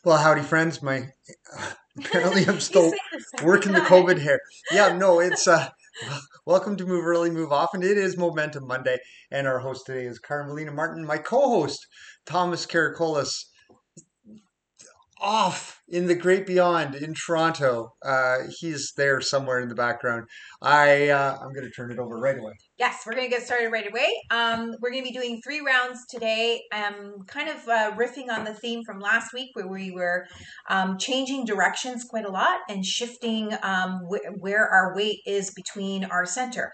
Well, howdy, friends. My apparently I'm You still say the second working the time. COVID hair. Yeah, no, it's welcome to Move Early, Move Often. It is Momentum Monday, and our host today is Carmelina Martin. My co-host Thomas Karakolis off in the great beyond in Toronto. He's there somewhere in the background. I'm going to turn it over right away. Yes, we're going to get started right away. We're going to be doing 3 rounds today. Kind of riffing on the theme from last week where we were changing directions quite a lot and shifting where our weight is between our center.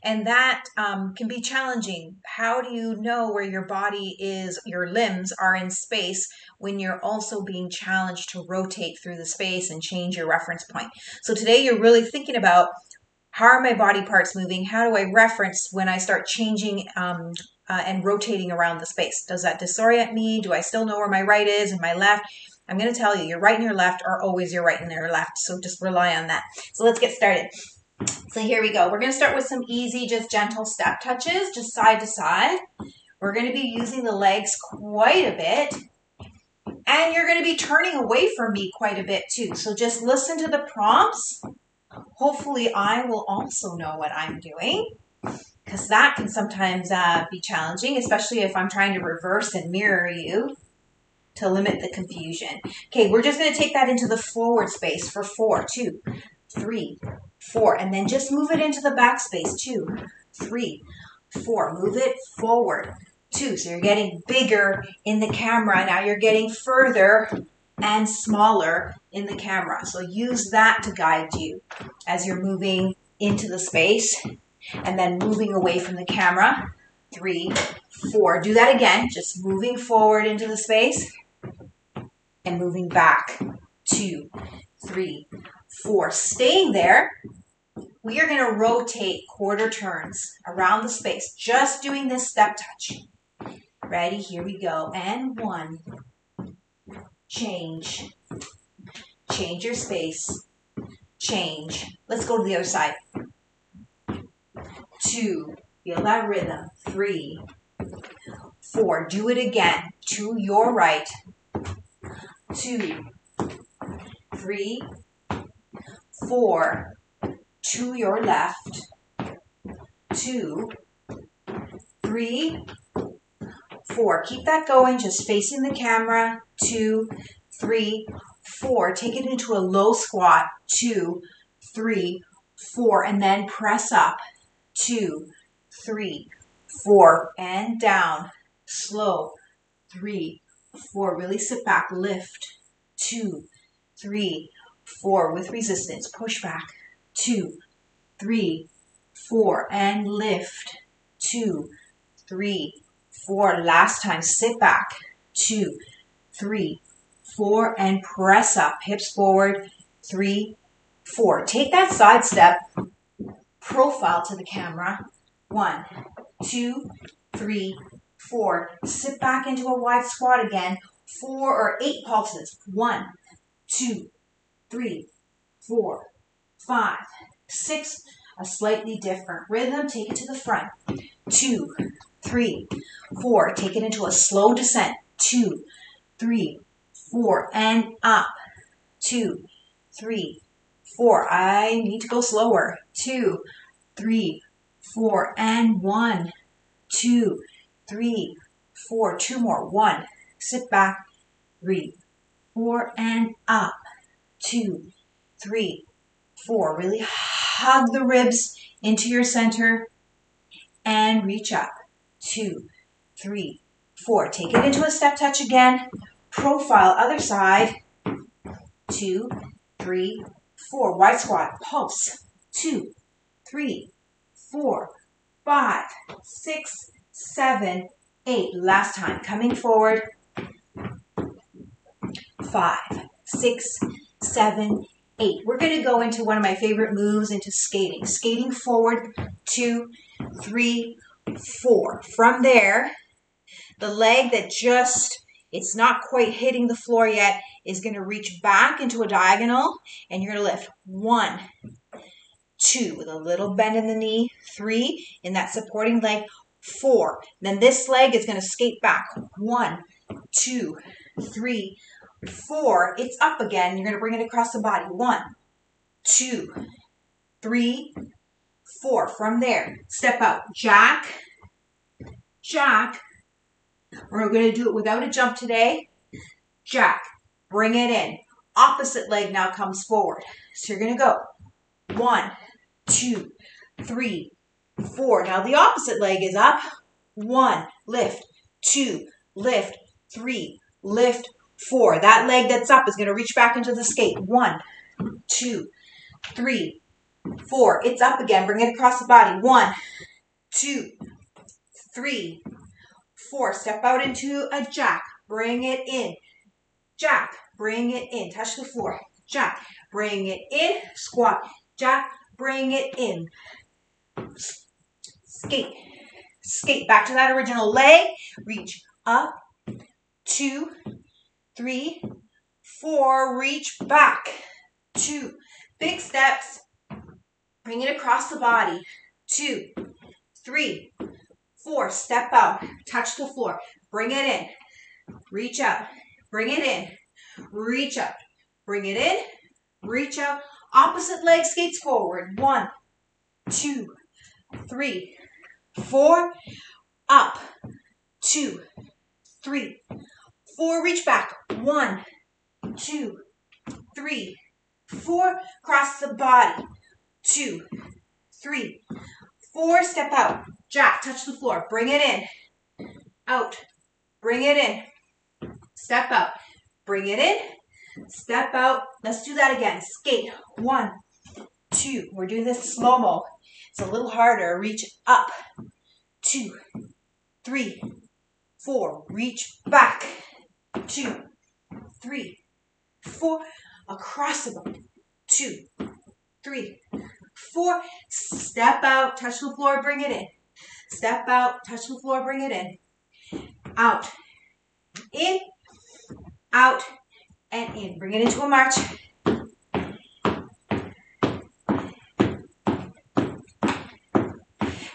And that can be challenging. How do you know where your body is, your limbs are in space when you're also being challenged to rotate through the space and change your reference point? So today you're really thinking about, how are my body parts moving? How do I reference when I start changing and rotating around the space? Does that disorient me? Do I still know where my right is and my left? I'm going to tell you, your right and your left are always your right and your left. So just rely on that. So let's get started. So here we go. We're going to start with some easy, just gentle step touches, just side to side. We're going to be using the legs quite a bit. And you're going to be turning away from me quite a bit too. So just listen to the prompts. Hopefully I will also know what I'm doing, because that can sometimes be challenging, especially if I'm trying to reverse and mirror you to limit the confusion. Okay, we're just going to take that into the forward space for 4, 2, 3, 4, and then just move it into the back space, 2, 3, 4. Move it forward, 2. So you're getting bigger in the camera. Now you're getting further and smaller in the camera. So use that to guide you as you're moving into the space and then moving away from the camera. 3, 4. Do that again, just moving forward into the space and moving back. 2, 3, 4. Staying there. We are going to rotate quarter turns around the space, just doing this step touch. Ready? Here we go. And 1. Change your space, change. Let's go to the other side. 2, feel that rhythm. 3, 4, do it again, to your right. 2, 3, 4, to your left. 2, 3, 4. Keep that going, just facing the camera. 2, 3, 4. Take it into a low squat. 2, 3, 4. And then press up. 2, 3, 4. And down. Slow. 3, 4. Really sit back. Lift. 2, 3, 4. With resistance. Push back. 2, 3, 4. And lift. 2, 3, 4. Last time. Sit back. 2, 3, 4. And press up. Hips forward. 3, 4. Take that side step. Profile to the camera. 1, 2, 3, 4. Sit back into a wide squat again. 4 or 8 pulses. 1, 2, 3, 4, 5, 6. A slightly different rhythm. Take it to the front. 2, 3, 4. Take it into a slow descent. 2, 3, 4. And up. 2, 3, 4. I need to go slower. 2, 3, 4. And 1, 2, 3, 4. 2 more. 1. Sit back. 3, 4. And up. 2, 3, 4. Really hug the ribs into your center and reach up. 2, 3, 4. Take it into a step touch again. Profile other side. 2, 3, 4. Wide squat. Pulse. 2, 3, 4, 5, 6, 7, 8. Last time. Coming forward. 5, 6, 7, 8. We're going to go into one of my favorite moves, into skating. Skating forward. 2, 3, 4. From there, the leg that it's not quite hitting the floor yet is going to reach back into a diagonal, and you're going to lift. 1, 2, with a little bend in the knee. 3, in that supporting leg. 4. Then this leg is going to skate back. 1, 2, 3, 4, it's up again. You're going to bring it across the body. 1, 2, 3, 4. From there, step out. Jack, jack. We're going to do it without a jump today. Jack, bring it in. Opposite leg now comes forward. So you're going to go 1, 2, 3, 4. Now the opposite leg is up. 1, lift, 2, lift, 3, lift, 4. That leg that's up is going to reach back into the skate. 1, 2, 3, 4. It's up again. Bring it across the body. 1, 2, 3, 4. Step out into a jack. Bring it in. Jack, bring it in. Touch the floor. Jack, bring it in. Squat. Jack, bring it in. Skate. Skate back to that original leg. Reach up. 2, 3, 4. Reach back. 2. Big steps. Bring it across the body. 2, 3, 4. Step out. Touch the floor. Bring it in. Reach out. Bring it in. Reach out. Bring it in. Reach out. Opposite leg skates forward. 1, 2, 3, 4. Up. 2, 3, 4. Reach back. 1, 2, 3, 4. Cross the body. 2, 3, 4. Step out. Jack, touch the floor. Bring it in. Out. Bring it in. Step out. Bring it in. Step out. Let's do that again. Skate. 1, 2. We're doing this slow-mo. It's a little harder. Reach up. 2, 3, 4. Reach back. 2, 3, 4. Across the body. 2, 3, 4. Step out. Touch the floor. Bring it in. Step out. Touch the floor. Bring it in. Out. In. Out. And in. Bring it into a march.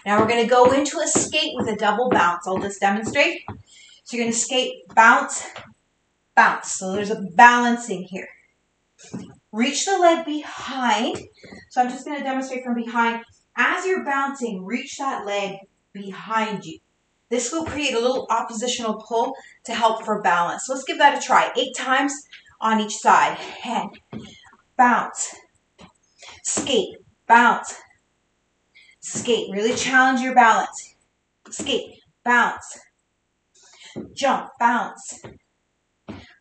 Now we're going to go into a skate with a double bounce. I'll just demonstrate. So you're going to skate, bounce, bounce. So there's a balancing here. Reach the leg behind. So I'm just going to demonstrate from behind. As you're bouncing, reach that leg behind you. This will create a little oppositional pull to help for balance. So let's give that a try. 8 times on each side. And bounce, skate, bounce, skate. Really challenge your balance. Skate, bounce, jump, bounce.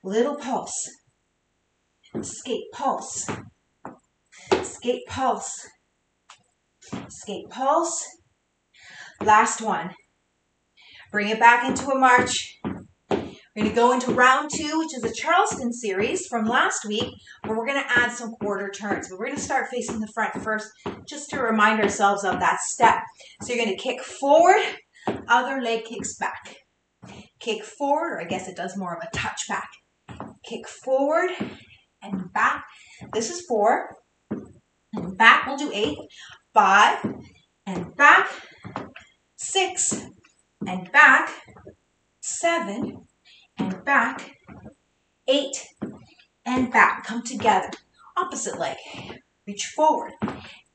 Little pulse. Skate, pulse. Skate, pulse. Skate, pulse. Last one. Bring it back into a march. We're going to go into round 2, which is a Charleston series from last week, where we're going to add some quarter turns. But we're going to start facing the front first, just to remind ourselves of that step. So you're going to kick forward, other leg kicks back. Kick forward, or I guess it does more of a touch back. Kick forward and back. This is 4. And back, we'll do 8. 5, and back. 6, and back. 7, and back. 8, and back. Come together. Opposite leg. Reach forward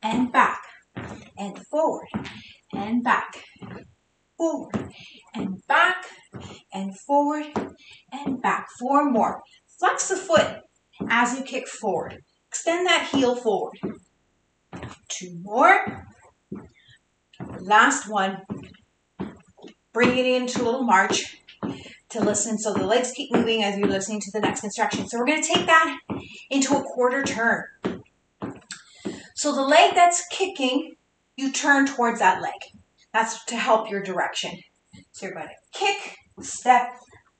and back, and forward and back, forward and back, and forward and back. 4 more. Flex the foot as you kick forward. Extend that heel forward. 2 more. Last one. Bring it into a little march to listen. So the legs keep moving as you're listening to the next instruction. So we're going to take that into a quarter turn. So the leg that's kicking, you turn towards that leg. That's to help your direction. So you're going to kick, step,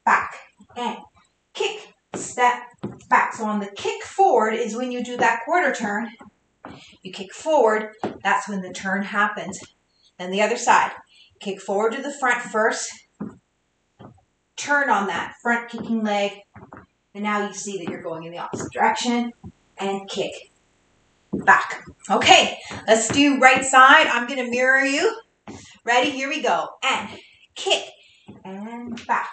back, and kick, step, back. So on the kick forward is when you do that quarter turn. You kick forward, that's when the turn happens. Then the other side. Kick forward to the front first. Turn on that front kicking leg. And now you see that you're going in the opposite direction. And kick back. Okay, let's do right side. I'm going to mirror you. Ready? Here we go. And kick. And back.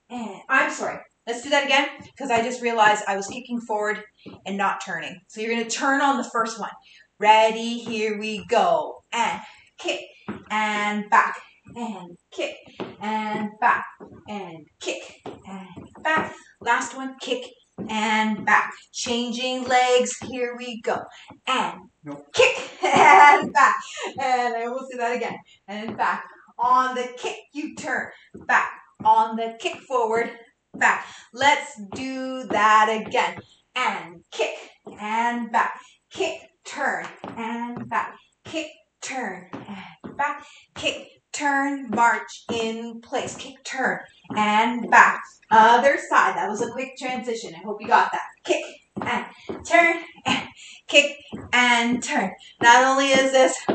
And I'm sorry. Let's do that again because I just realized I was kicking forward and not turning. So you're going to turn on the first one. Ready? Here we go. And kick and back and kick and back and kick and back. Last one, kick and back. Changing legs. Here we go. And kick and back. And I will do that again. And back. On the kick, you turn. Back. On the kick, forward. Back. Let's do that again. And kick and back. Kick, turn and back. Kick, turn and back. Kick, turn, march in place. Kick, turn and back. Other side. That was a quick transition. I hope you got that. Kick and turn and kick and turn. Not only is this,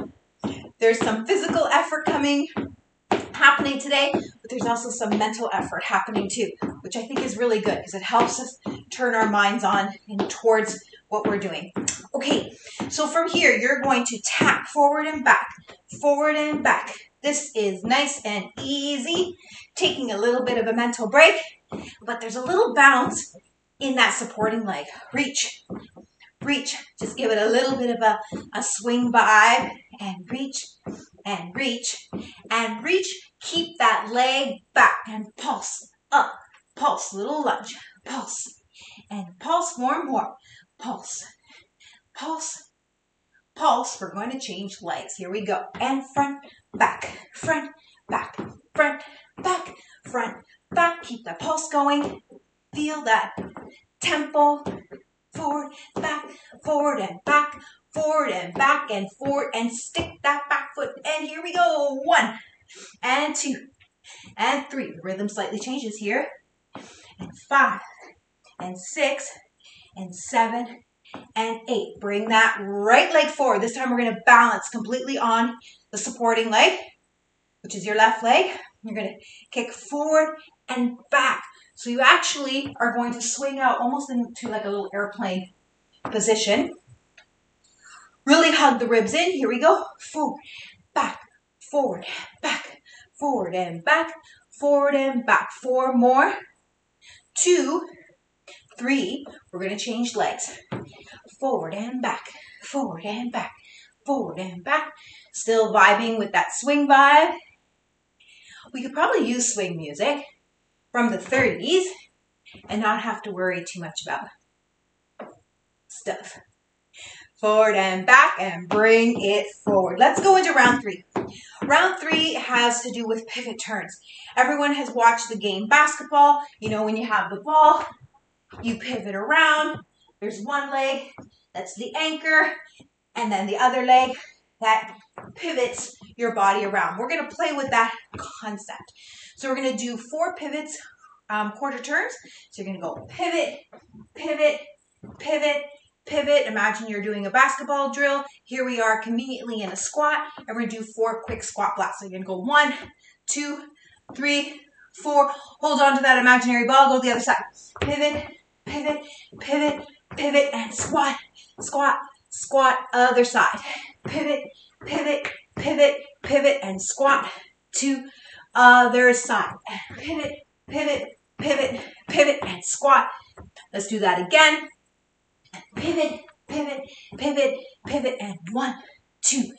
there's some physical effort happening today, but there's also some mental effort happening too, which I think is really good because it helps us turn our minds on and towards what we're doing. Okay, so from here, you're going to tap forward and back, forward and back. This is nice and easy, taking a little bit of a mental break, but there's a little bounce in that supporting leg. Reach, reach. Just give it a little bit of a swing vibe and reach and reach and reach. Keep that leg back and pulse up, pulse, little lunge, pulse and pulse more, pulse, pulse, pulse. We're going to change legs. Here we go. And front, back, front, back, front, back, front, back. Keep the pulse going. Feel that tempo. Forward, back, forward and back, forward and back and forward, and stick that back foot. And here we go. 1 and 2 and 3. The rhythm slightly changes here. And 5 and 6 and 7 and 8. Bring that right leg forward. This time we're going to balance completely on the supporting leg, which is your left leg. You're going to kick forward and back. So you actually are going to swing out almost into like a little airplane position. Really hug the ribs in. Here we go. Forward, back, forward, back, forward and back, forward and back. 4 more. 2, 3. We're going to change legs. Forward and back, forward and back, forward and back. Still vibing with that swing vibe. We could probably use swing music from the 30s and not have to worry too much about stuff. Forward and back and bring it forward. Let's go into round 3. Round 3 has to do with pivot turns. Everyone has watched the game basketball. You know, when you have the ball, you pivot around. There's one leg that's the anchor, and then the other leg that pivots your body around. We're going to play with that concept. So we're going to do 4 pivots, quarter turns. So you're going to go pivot, pivot, pivot, pivot. Imagine you're doing a basketball drill. Here we are conveniently in a squat, and we're going to do 4 quick squat blocks. So you're going to go 1, 2, 3, 4. Hold on to that imaginary ball. Go to the other side. Pivot, pivot, pivot, pivot, and squat, squat, squat. Other side. Pivot, pivot, pivot, pivot, and squat to other side. Pivot, pivot, pivot, pivot, and squat. Let's do that again. Pivot, pivot, pivot, pivot, and 1, 2,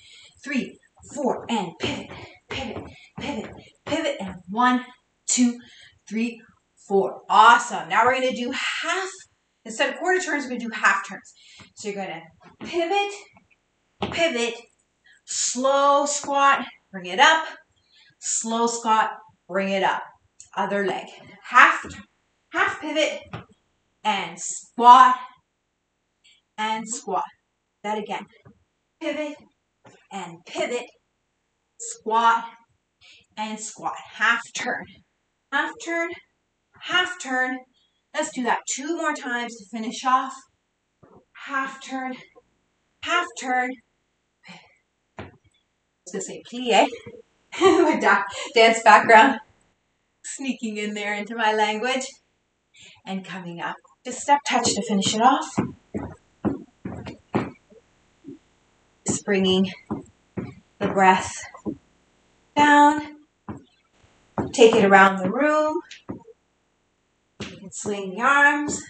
3, 4, and pivot, pivot, pivot, pivot, and 1, 2, 3, 4. Awesome. Now we're going to do half, instead of quarter turns, we're going to do half turns. So you're going to pivot, pivot, slow squat, bring it up, slow squat, bring it up. Other leg. Half pivot, and squat, and squat. That again. Pivot, and pivot, squat, and squat. Half turn, half turn, half turn. Let's do that 2 more times to finish off. Half turn, half turn. I was going to say plie. My dance background sneaking in there into my language. And coming up. Just step touch to finish it off. Just bringing the breath down. Take it around the room. You can Swing the arms.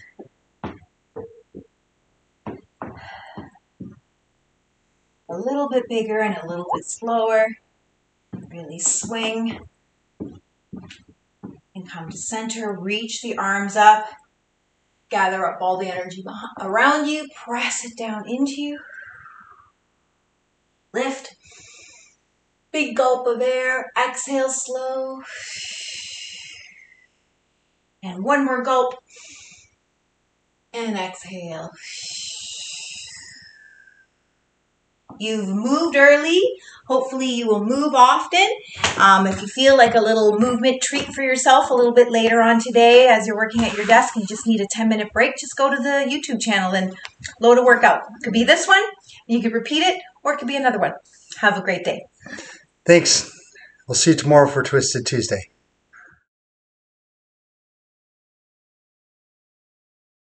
A little bit bigger and a little bit slower. Really swing. And come to center. Reach the arms up. Gather up all the energy around you. Press it down into you. Lift. Big gulp of air. Exhale slow. And one more gulp. And exhale. You've moved early. Hopefully you will move often. If you feel like a little movement treat for yourself a little bit later on today as you're working at your desk and you just need a 10-minute break, just go to the YouTube channel and load a workout. It could be this one, you could repeat it, or it could be another one. Have a great day. Thanks. We'll see you tomorrow for Twisted Tuesday.